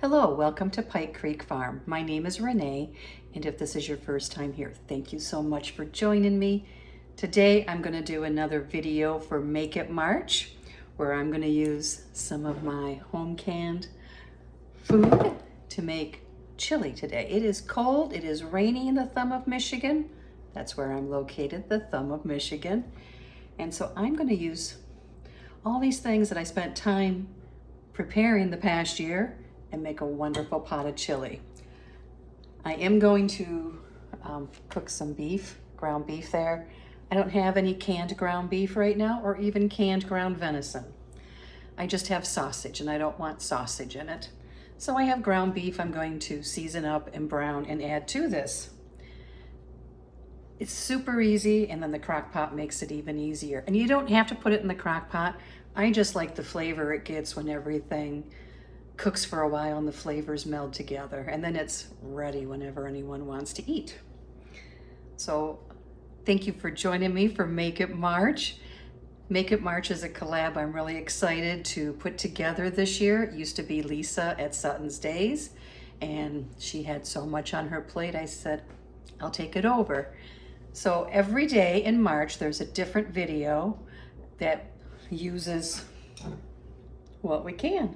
Hello, welcome to Pike Creek Farm. My name is Renee, and if this is your first time here, thank you so much for joining me. Today I'm going to do another video for Make It March, where I'm going to use some of my home canned food to make chili today. It is cold, it is rainy in the thumb of Michigan. That's where I'm located, the thumb of Michigan. And so I'm going to use all these things that I spent time preparing the past year and make a wonderful pot of chili. I am going to cook some beef, ground beef there. I don't have any canned ground beef right now or even canned ground venison. I just have sausage and I don't want sausage in it. So I have ground beef I'm going to season up and brown and add to this. It's super easy, and then the crock pot makes it even easier. And you don't have to put it in the crock pot. I just like the flavor it gets when everything cooks for a while and the flavors meld together, and then it's ready whenever anyone wants to eat. So thank you for joining me for Make It March. Make It March is a collab I'm really excited to put together this year. It used to be Lisa at Sutton's Days, and she had so much on her plate, I said, I'll take it over. So every day in March, there's a different video that uses what we can,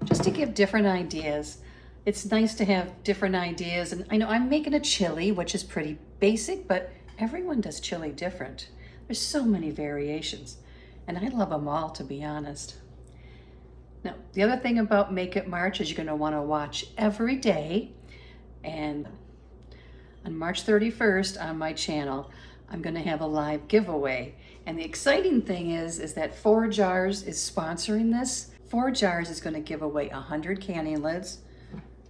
just to give different ideas. It's nice to have different ideas. And I know I'm making a chili, which is pretty basic, but everyone does chili different. There's so many variations, and I love them all, to be honest. Now, the other thing about Make It March is you're gonna wanna watch every day, and on March 31st on my channel, I'm gonna have a live giveaway. And the exciting thing is that 4 Jars is sponsoring this. 4 Jars is gonna give away 100 canning lids,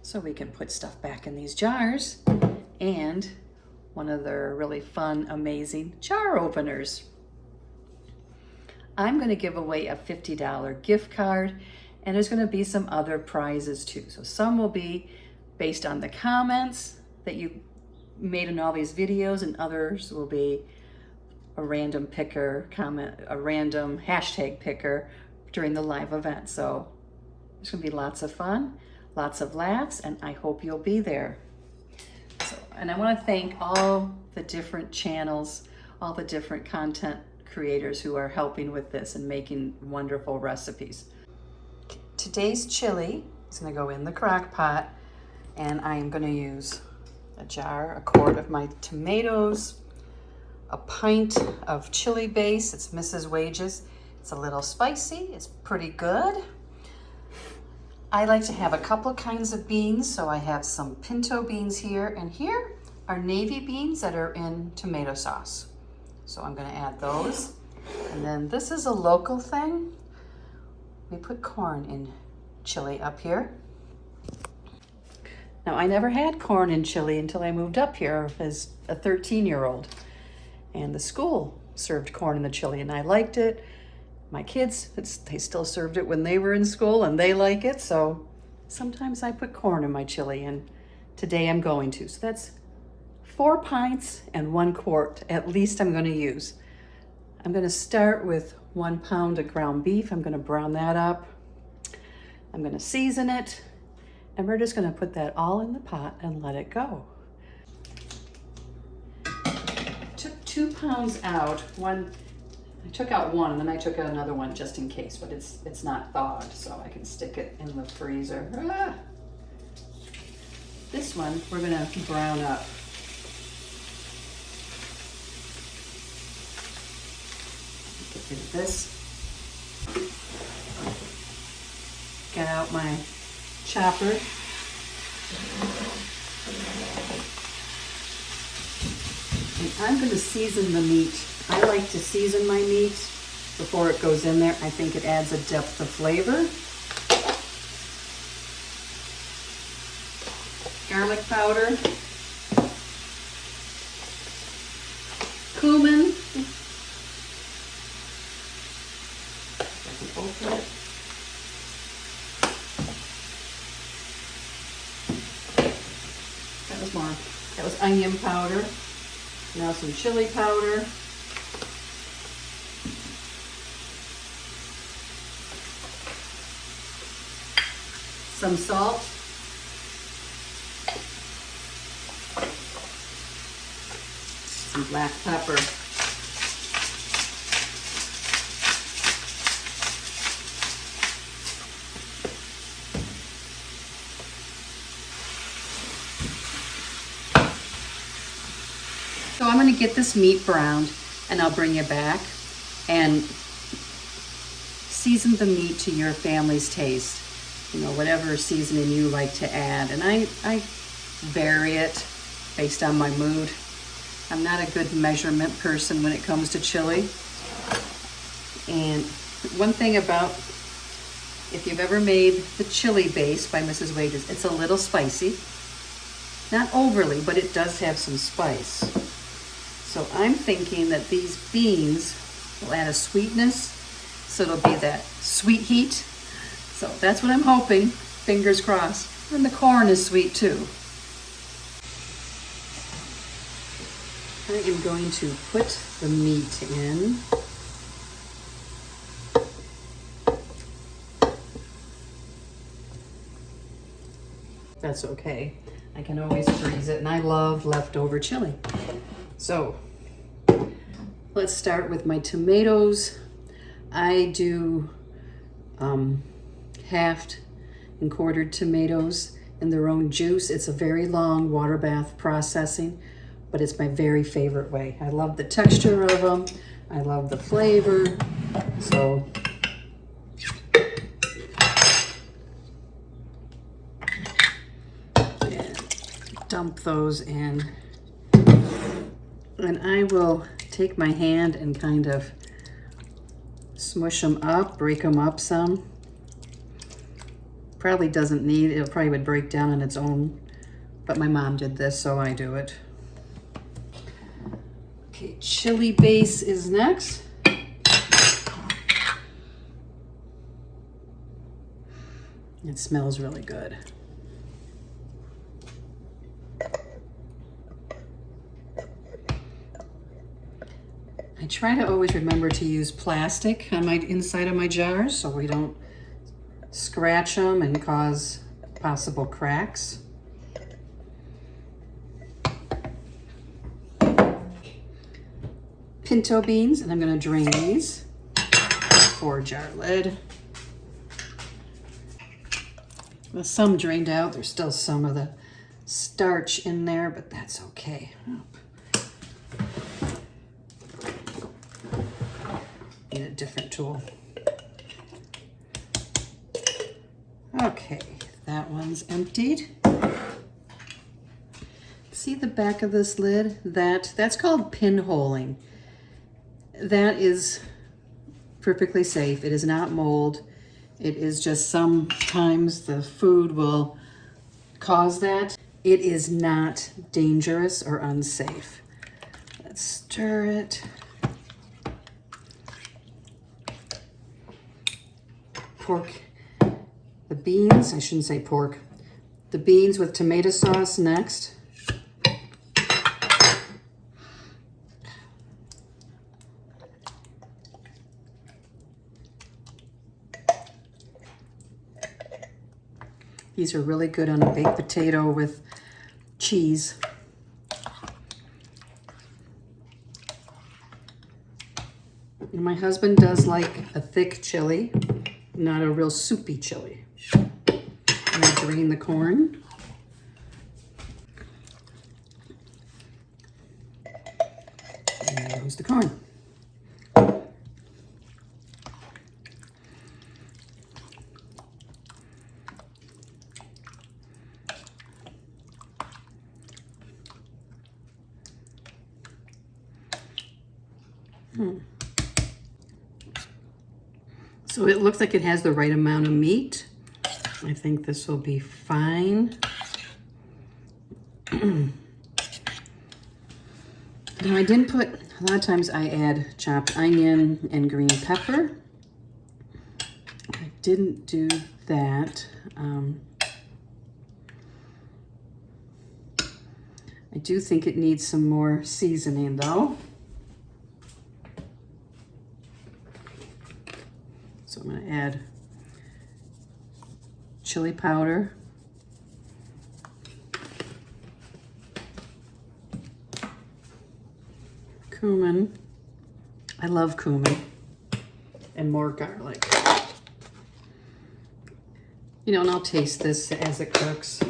so we can put stuff back in these jars, and one of their really fun, amazing jar openers. I'm gonna give away a $50 gift card, and there's gonna be some other prizes too. So some will be based on the comments that you made in all these videos, and others will be a random picker comment, a random hashtag picker during the live event. So there's gonna be lots of fun, lots of laughs, and I hope you'll be there. So, and I wanna thank all the different channels, all the different content creators who are helping with this and making wonderful recipes. Today's chili is gonna go in the crock pot, and I'm gonna use a quart of my tomatoes, a pint of chili base. It's Mrs. Wages. It's a little spicy, it's pretty good. I like to have a couple kinds of beans, so I have some pinto beans here, and here are navy beans that are in tomato sauce. So I'm gonna add those. And then this is a local thing. We put corn in chili up here. Now, I never had corn in chili until I moved up here as a 13-year-old. And the school served corn in the chili, and I liked it. My kids, they still served it when they were in school, and they like it. So sometimes I put corn in my chili, and today I'm going to. So that's 4 pints and 1 quart, at least I'm gonna use. I'm gonna start with 1 pound of ground beef. I'm gonna brown that up. I'm gonna season it. And we're just gonna put that all in the pot and let it go. Took 2 pounds out. I took out 1, and then I took out another one just in case, but it's not thawed, so I can stick it in the freezer. Ah! This one we're gonna brown up. Get rid of this. Get out my chopper. And I'm going to season the meat. I like to season my meat before it goes in there. I think it adds a depth of flavor. Garlic powder. Cumin. I can open it. That was onion powder. Now some chili powder. some salt, some black pepper. So I'm going to get this meat browned and I'll bring you back and season the meat to your family's taste. You know, whatever seasoning you like to add. And I vary it based on my mood. I'm not a good measurement person when it comes to chili. And one thing about, if you've ever made the chili base by Mrs. Wages, it's a little spicy. Not overly, but it does have some spice. So I'm thinking that these beans will add a sweetness, so it'll be that sweet heat. So that's what I'm hoping, fingers crossed. And the corn is sweet too. I am going to put the meat in. That's okay. I can always freeze it, and I love leftover chili. So let's start with my tomatoes. I do halved and quartered tomatoes in their own juice. It's a very long water bath processing, but it's my very favorite way. I love the texture of them. I love the flavor. So dump those in. And I will take my hand and kind of smush them up, break them up some. Probably doesn't need, it probably would break down on its own, but my mom did this, so I do it. Okay, chili base is next. It smells really good. I try to always remember to use plastic on my inside of my jars so we don't scratch them and cause possible cracks. Pinto beans, and I'm going to drain these. 4-jar lid. With some drained out, there's still some of the starch in there, but that's okay. Need a different tool. Okay, that one's emptied. See the back of this lid? That's called pinholing. That is perfectly safe. It is not mold. It is just sometimes the food will cause that. It is not dangerous or unsafe. Let's stir it. Pork, the beans, I shouldn't say pork, the beans with tomato sauce next. These are really good on a baked potato with cheese. And my husband does like a thick chili, not a real soupy chili. I'm gonna drain the corn. And there's the corn. So it looks like it has the right amount of meat. I think this will be fine. Now I didn't put, a lot of times I add chopped onion and green pepper. I didn't do that. I do think it needs some more seasoning though. So I'm going to add chili powder. Cumin. I love cumin. And more garlic. You know, and I'll taste this as it cooks.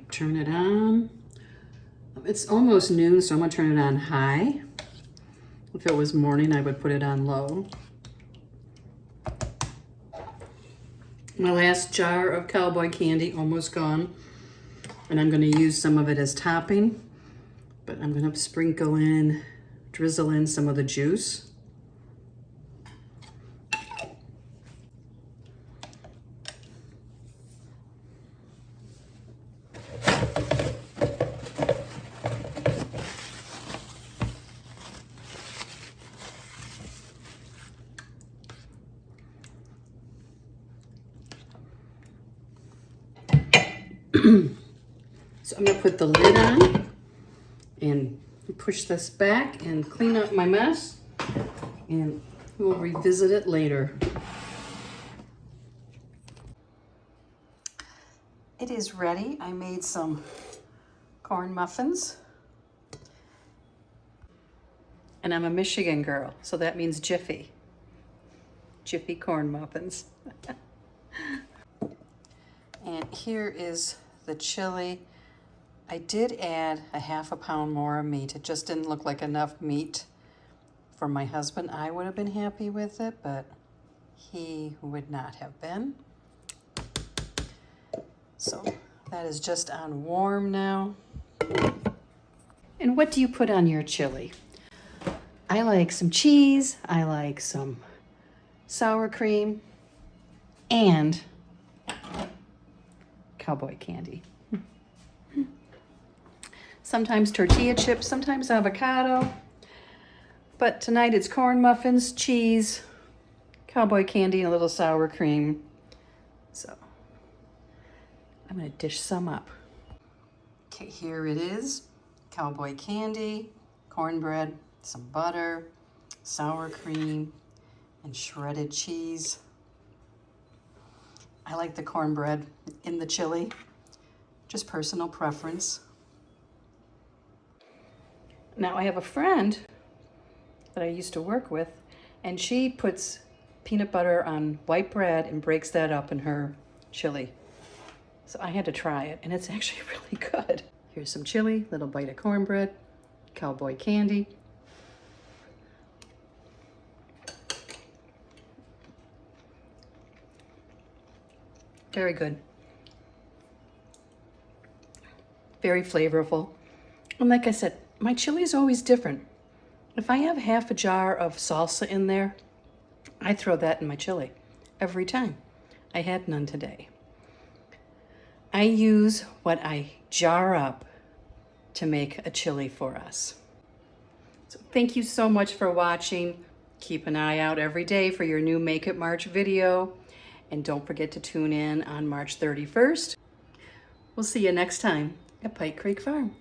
Turn it on. It's almost noon, so I'm gonna turn it on high. If it was morning, I would put it on low. My last jar of cowboy candy almost gone, and I'm gonna use some of it as topping, but I'm gonna sprinkle in, drizzle in some of the juice. So I'm gonna put the lid on and push this back and clean up my mess, and we'll revisit it later. It is ready. I made some corn muffins. And I'm a Michigan girl, so that means Jiffy. Jiffy corn muffins. And here is the chili. I did add a half a pound more of meat. It just didn't look like enough meat for my husband. I would have been happy with it, but he would not have been. So that is just on warm now. And what do you put on your chili? I like some cheese, I like some sour cream, and cowboy candy. Sometimes tortilla chips, sometimes avocado, but tonight it's corn muffins, cheese, cowboy candy, and a little sour cream. So I'm gonna dish some up. Okay, here it is. Cowboy candy, cornbread, some butter, sour cream, and shredded cheese. I like the cornbread in the chili, just personal preference. Now I have a friend that I used to work with, and she puts peanut butter on white bread and breaks that up in her chili. So I had to try it, and it's actually really good. Here's some chili, little bite of cornbread, cowboy candy. Very good. Very flavorful. And like I said, my chili is always different. If I have half a jar of salsa in there, I throw that in my chili every time. I had none today. I use what I jar up to make a chili for us. So thank you so much for watching. Keep an eye out every day for your new Make It March video. And don't forget to tune in on March 31st. We'll see you next time at Pike Creek Farm.